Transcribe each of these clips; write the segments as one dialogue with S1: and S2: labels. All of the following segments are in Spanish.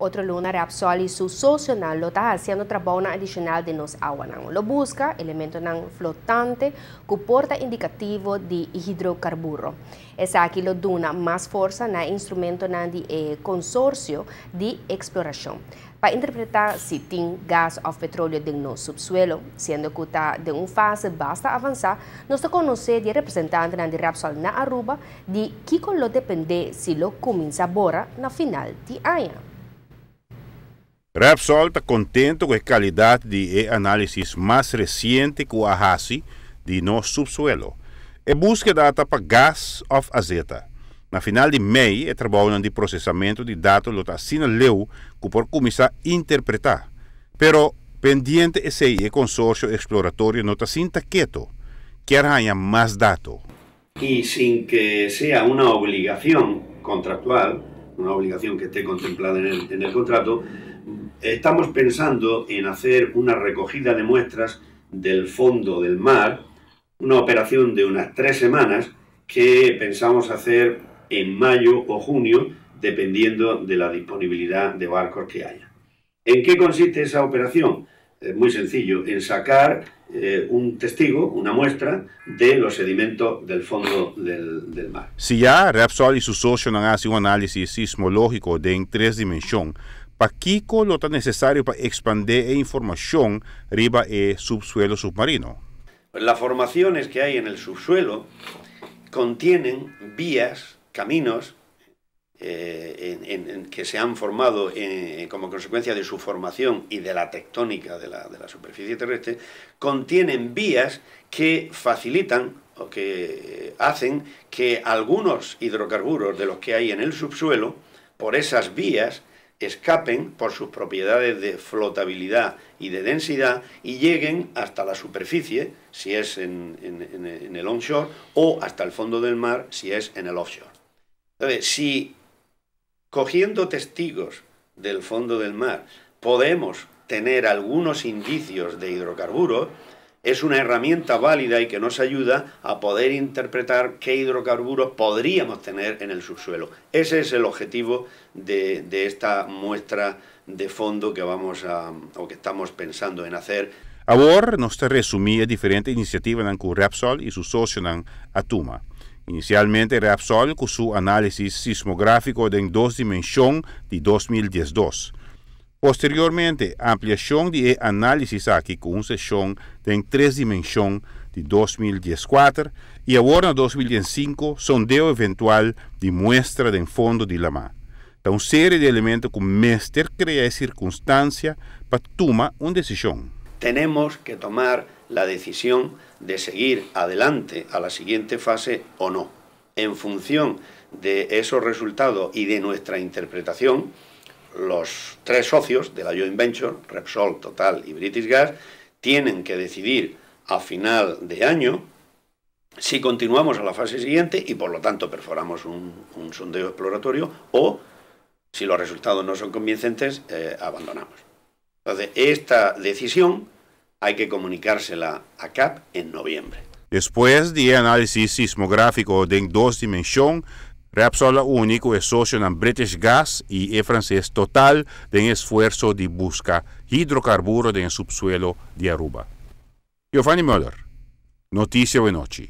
S1: Otro luna Repsol y su socio lo está haciendo trabajo adicional de nos agua. Lo busca elemento flotante que porta indicativo de hidrocarburo. Es aquí lo dona más fuerza en instrumento de consorcio de exploración para interpretar si tiene gas o petróleo en el subsuelo, siendo que está de una fase basta avanzar, nos conoce de representante de Repsol na Aruba de que lo depende si lo comienza ahora na final de año.
S2: Repsol está contento com a qualidade de análise mais recente que o hace de nosso subsuelo. É busca data para gás ou azeta. Na final de mês, é trabalho de processamento de dados que assina leu que por começar a interpretar. Pero pendiente esse consórcio exploratório não está sinta quieto. Quer ganhar mais dados.
S3: Y sin que sea una obligación contractual, una obligación que esté contemplada en el contrato, estamos pensando en hacer una recogida de muestras del fondo del mar, una operación de unas 3 semanas que pensamos hacer en mayo o junio, dependiendo de la disponibilidad de barcos que haya. ¿En qué consiste esa operación? Muy sencillo, en sacar un testigo, una muestra de los sedimentos del fondo del mar.
S2: Si ya Repsol y su socio han hecho un análisis sismológico en 3 dimensiones, ¿para qué lo está necesario para expandir información arriba el subsuelo submarino?
S3: Las formaciones que hay en el subsuelo contienen vías, caminos, que se han formado como consecuencia de su formación y de la tectónica de la superficie terrestre, contienen vías que facilitan o que hacen que algunos hidrocarburos de los que hay en el subsuelo, por esas vías, escapen por sus propiedades de flotabilidad y de densidad y lleguen hasta la superficie, si es en el onshore, o hasta el fondo del mar, si es en el offshore. Entonces, si cogiendo testigos del fondo del mar podemos tener algunos indicios de hidrocarburos, es una herramienta válida y que nos ayuda a poder interpretar qué hidrocarburos podríamos tener en el subsuelo. Ese es el objetivo de esta muestra de fondo que que estamos pensando en hacer.
S2: Ahora nos resumía diferentes iniciativas en Repsol y su socio en Atuma. Inicialmente Repsol con su análisis sismográfico en 2 dimensiones de 2012. Posteriormente, ampliación de análisis aquí con una sesión en 3 dimensiones de 2014 y ahora en 2015 sondeo eventual de muestra del fondo de la mar. Una serie de elementos que Mester crea circunstancia para tomar una decisión.
S3: Tenemos que tomar la decisión de seguir adelante a la siguiente fase o no. En función de esos resultados y de nuestra interpretación, los 3 socios de la joint venture, Repsol, Total y British Gas, tienen que decidir a final de año si continuamos a la fase siguiente y por lo tanto perforamos un sondeo exploratorio o, si los resultados no son convincentes, abandonamos. Entonces, esta decisión hay que comunicársela a CAP en noviembre.
S2: Después de análisis sismográfico en 2 dimensiones, Repsol único es socio en British Gas y el francés Total en esfuerzo de buscar hidrocarburos en el subsuelo de Aruba. Giovanni Müller, Noticia de Noche.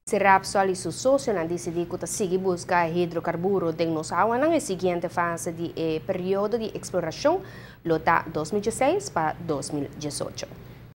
S1: Repsol y su socio han decidido seguir buscar hidrocarburos en los aguas en la siguiente fase de periodo de exploración, lo 2016 para 2018.